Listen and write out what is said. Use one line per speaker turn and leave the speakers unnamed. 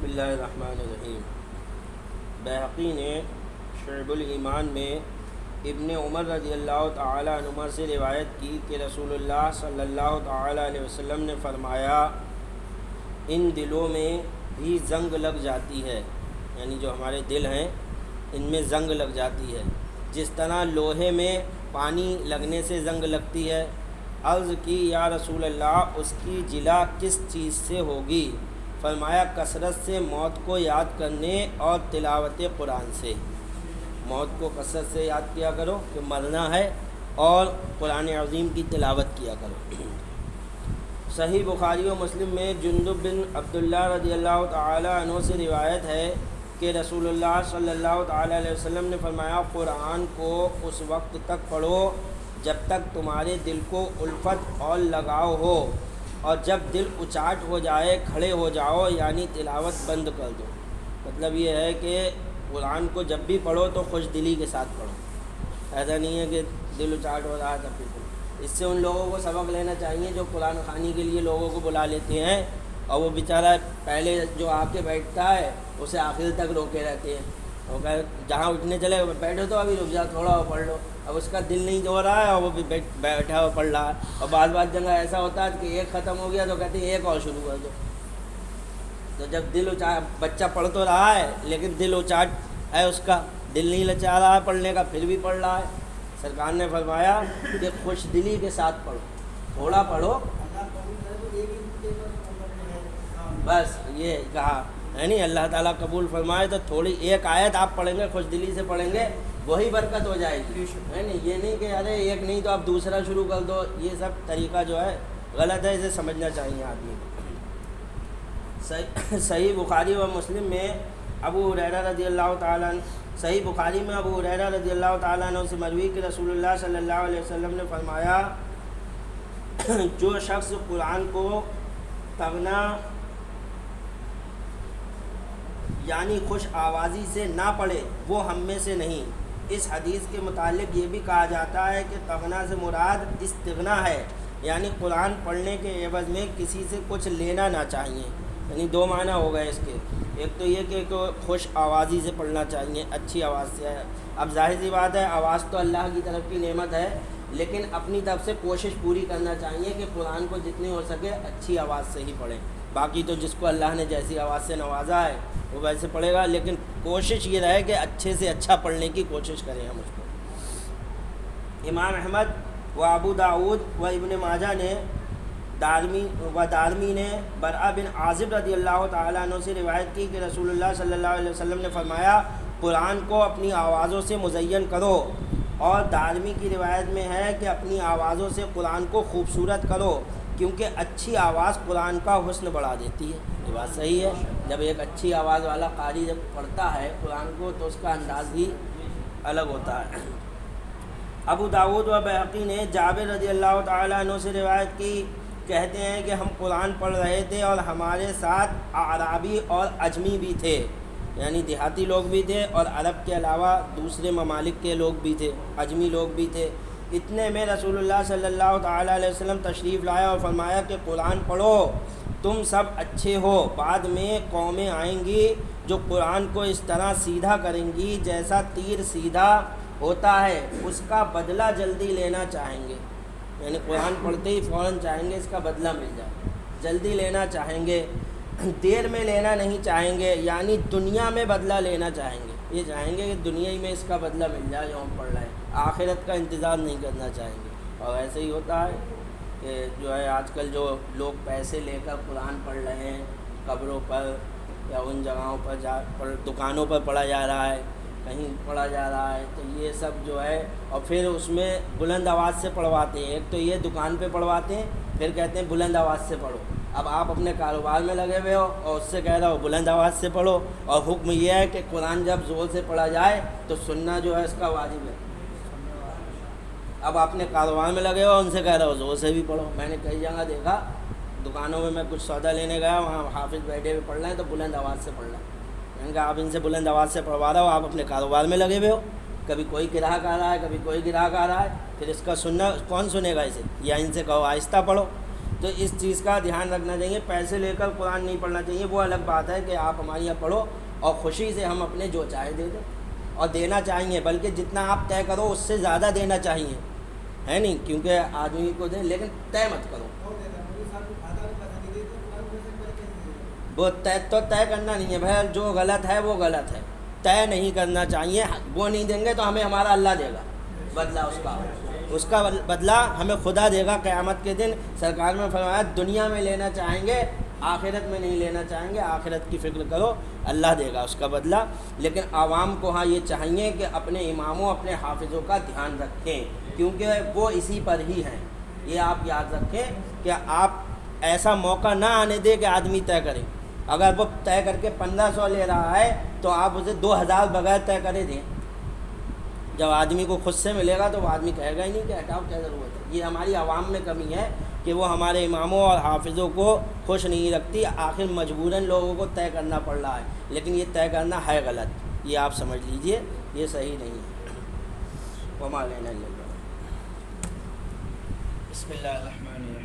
اللہ الرحمن الرحیم۔ بیہقی نے شعب الایمان میں ابن عمر رضی اللہ تعالی عنہما سے روایت کی کہ رسول اللہ صلی اللہ تعالی علیہ وسلم نے فرمایا، ان دلوں میں بھی زنگ لگ جاتی ہے، یعنی جو ہمارے دل ہیں ان میں زنگ لگ جاتی ہے، جس طرح لوہے میں پانی لگنے سے زنگ لگتی ہے۔ عرض کی یا رسول اللہ، اس کی جلا کس چیز سے ہوگی؟ فرمایا کثرت سے موت کو یاد کرنے اور تلاوت قرآن سے۔ موت کو کثرت سے یاد کیا کرو کہ مرنا ہے، اور قرآن عظیم کی تلاوت کیا کرو۔ صحیح بخاری و مسلم میں جندب بن عبداللہ رضی اللہ تعالی عنہ سے روایت ہے کہ رسول اللہ صلی اللہ تعالی علیہ وسلم نے فرمایا، قرآن کو اس وقت تک پڑھو جب تک تمہارے دل کو الفت اور لگاؤ ہو، اور جب دل اچاٹ ہو جائے کھڑے ہو جاؤ، یعنی تلاوت بند کر دو۔ مطلب یہ ہے کہ قرآن کو جب بھی پڑھو تو خوش دلی کے ساتھ پڑھو، ایسا نہیں ہے کہ دل اچاٹ ہو رہا ہے تب بھی پڑھو۔ اس سے ان لوگوں کو سبق لینا چاہیے جو قرآن خوانی کے لیے لوگوں کو بلا لیتے ہیں، اور وہ بیچارہ پہلے جو آ کے بیٹھتا ہے اسے آخر تک روکے رہتے ہیں، وہ کہ جہاں اٹھنے چلے بیٹھو تو ابھی رک جاؤ، تھوڑا وہ پڑھ لو۔ اب اس کا دل نہیں ہو رہا ہے اور وہ بھی بیٹھا ہوا پڑھ رہا ہے، اور بعض جگہ ایسا ہوتا ہے کہ ایک ختم ہو گیا تو کہتے ہیں ایک اور شروع کر دو۔ تو جب دل بچہ پڑھ تو رہا ہے لیکن دل اچاٹ ہے، اس کا دل نہیں لچا رہا ہے پڑھنے کا، پھر بھی پڑھ رہا ہے۔ سرکار نے فرمایا کہ خوش دلی کے ساتھ پڑھو، تھوڑا پڑھو، بس یہ کہا ہے نہیں اللہ تعالیٰ قبول فرمائے تو تھوڑی ایک آیت آپ پڑھیں گے، خوش دلی سے پڑھیں گے، وہی برکت ہو جائے گی، ہے نہیں؟ یہ نہیں کہ ارے ایک نہیں تو آپ دوسرا شروع کر دو، یہ سب طریقہ جو ہے غلط ہے، اسے سمجھنا چاہیے آدمی کو۔ صحیح بخاری و مسلم میں ابو ہریرہ رضی اللہ تعالیٰ صحیح بخاری میں ابو ہریرہ رضی اللہ تعالیٰ عنہ سے مروی کہ رسول اللہ صلی اللہ علیہ وسلم نے فرمایا، جو شخص قرآن کو تغنا یعنی خوش آوازی سے نہ پڑھے وہ ہم میں سے نہیں۔ اس حدیث کے متعلق یہ بھی کہا جاتا ہے کہ تغنا سے مراد استغنا ہے، یعنی قرآن پڑھنے کے عوض میں کسی سے کچھ لینا نہ چاہیے۔ یعنی دو معنی ہو گئے اس کے، ایک تو یہ کہ خوش آوازی سے پڑھنا چاہیے، اچھی آواز سے ہے۔ اب ظاہر سی بات ہے آواز تو اللہ کی طرف کی نعمت ہے، لیکن اپنی طرف سے کوشش پوری کرنا چاہیے کہ قرآن کو جتنی ہو سکے اچھی آواز سے ہی پڑھیں۔ باقی تو جس کو اللہ نے جیسی آواز سے نوازا ہے وہ ویسے پڑھے گا، لیکن کوشش یہ رہے کہ اچھے سے اچھا پڑھنے کی کوشش کریں ہم اس کو۔ امام احمد و ابو داؤد و ابن ماجہ نے دارمی نے برأ بن عازب رضی اللہ تعالیٰ عنہ سے روایت کی کہ رسول اللہ صلی اللہ علیہ وسلم نے فرمایا، قرآن کو اپنی آوازوں سے مزین کرو، اور دارمی کی روایت میں ہے کہ اپنی آوازوں سے قرآن کو خوبصورت کرو، کیونکہ اچھی آواز قرآن کا حسن بڑھا دیتی ہے۔ یہ بات صحیح ہے، جب ایک اچھی آواز والا قاری جب پڑھتا ہے قرآن کو تو اس کا انداز ہی الگ ہوتا ہے۔ ابو داؤد و بیہقی نے جابر رضی اللہ تعالیٰ عنہ سے روایت کی، کہتے ہیں کہ ہم قرآن پڑھ رہے تھے اور ہمارے ساتھ اعرابی اور اجمی بھی تھے، یعنی دیہاتی لوگ بھی تھے، اور عرب کے علاوہ دوسرے ممالک کے لوگ بھی تھے، اجمی لوگ بھی تھے۔ اتنے میں رسول اللہ صلی اللہ تعالیٰ علیہ وسلم تشریف لائے اور فرمایا کہ قرآن پڑھو، تم سب اچھے ہو، بعد میں قومیں آئیں گی جو قرآن کو اس طرح سیدھا کریں گی جیسا تیر سیدھا ہوتا ہے، اس کا بدلہ جلدی لینا چاہیں گے، یعنی قرآن پڑھتے ہی فوراً چاہیں گے اس کا بدلہ مل جائے، جلدی لینا چاہیں گے، دیر میں لینا نہیں چاہیں گے، یعنی دنیا میں بدلہ لینا چاہیں گے، یہ چاہیں گے کہ دنیا ہی میں اس کا بدلہ مل جائے جو ہم پڑھ رہے ہیں، آخرت کا انتظار نہیں کرنا چاہیں گے۔ اور ایسے ہی ہوتا ہے کہ جو ہے آج کل جو لوگ پیسے لے کر قرآن پڑھ رہے ہیں، قبروں پر یا ان جگہوں پر دکانوں پر پڑھا جا رہا ہے، کہیں پڑھا جا رہا ہے، تو یہ سب جو ہے، اور پھر اس میں بلند آواز سے پڑھواتے ہیں۔ ایک تو یہ دکان پہ پڑھواتے ہیں، پھر کہتے ہیں بلند آواز سے پڑھو۔ اب آپ اپنے کاروبار میں لگے ہوئے ہو اور اس سے کہہ رہا ہو بلند آواز سے پڑھو، اور حکم یہ ہے کہ قرآن جب زور سے پڑھا جائے تو سننا جو ہے اس کا واجب ہے۔ اب اپنے کاروبار میں لگے ہو ان سے کہہ رہا ہو زور سے بھی پڑھو۔ میں نے کئی جگہ دیکھا دکانوں میں کچھ سودا لینے گیا، وہاں حافظ بیٹھے ہوئے پڑھ رہے ہیں تو بلند آواز سے پڑھ رہے ہیں۔ میں نے کہا آپ ان سے بلند آواز سے پڑھوا رہا ہو، آپ اپنے کاروبار میں لگے ہوئے ہو، کبھی کوئی گراہک آ رہا ہے کبھی کوئی گراہک آ رہا ہے، پھر اس کا سننا کون سنے گا اسے؟ یا ان سے کہو آہستہ پڑھو۔ تو اس چیز کا دھیان رکھنا چاہیے. پیسے لے کر قرآن نہیں پڑھنا چاہیے. وہ الگ بات ہے کہ آپ ہمارے یہاں پڑھو اور خوشی سے ہم اپنے جو چاہے دے دیں اور دینا چاہیے، بلکہ جتنا آپ طے کرو اس سے زیادہ دینا چاہیے، ہے نہیں، کیونکہ آدمی کو دیں لیکن طے مت کرو. وہ طے کرنا نہیں ہے بھائی، جو غلط ہے وہ غلط ہے، طے نہیں کرنا چاہیے. وہ نہیں دیں گے تو ہمیں ہمارا اللہ دے گا بدلہ، اس کا بدلہ ہمیں خدا دے گا قیامت کے دن. سرکار میں فرمایا دنیا میں لینا چاہیں گے آخرت میں نہیں لینا چاہیں گے، آخرت کی فکر کرو، اللہ دے گا اس کا بدلہ. لیکن عوام کو ہاں یہ چاہیے کہ اپنے اماموں اپنے حافظوں کا دھیان رکھیں، کیونکہ وہ اسی پر ہی ہیں. یہ آپ یاد رکھیں کہ آپ ایسا موقع نہ آنے دیں کہ آدمی طے کرے. اگر وہ طے کر کے 1500 لے رہا ہے تو آپ اسے 2000 بغیر طے کرے دیں. جب آدمی کو خود سے ملے گا تو وہ آدمی کہے گا ہی نہیں کہ ہٹاؤ کیا ضرورت ہے. یہ ہماری عوام میں کمی ہے کہ وہ ہمارے اماموں اور حافظوں کو خوش نہیں رکھتی. آخر مجبوراً لوگوں کو طے کرنا پڑ رہا ہے، لیکن یہ طے کرنا ہے غلط، یہ آپ سمجھ لیجئے، یہ صحیح نہیں ہے. وما علینا الا البلاغ. بسم اللہ الرحمن الرحیم.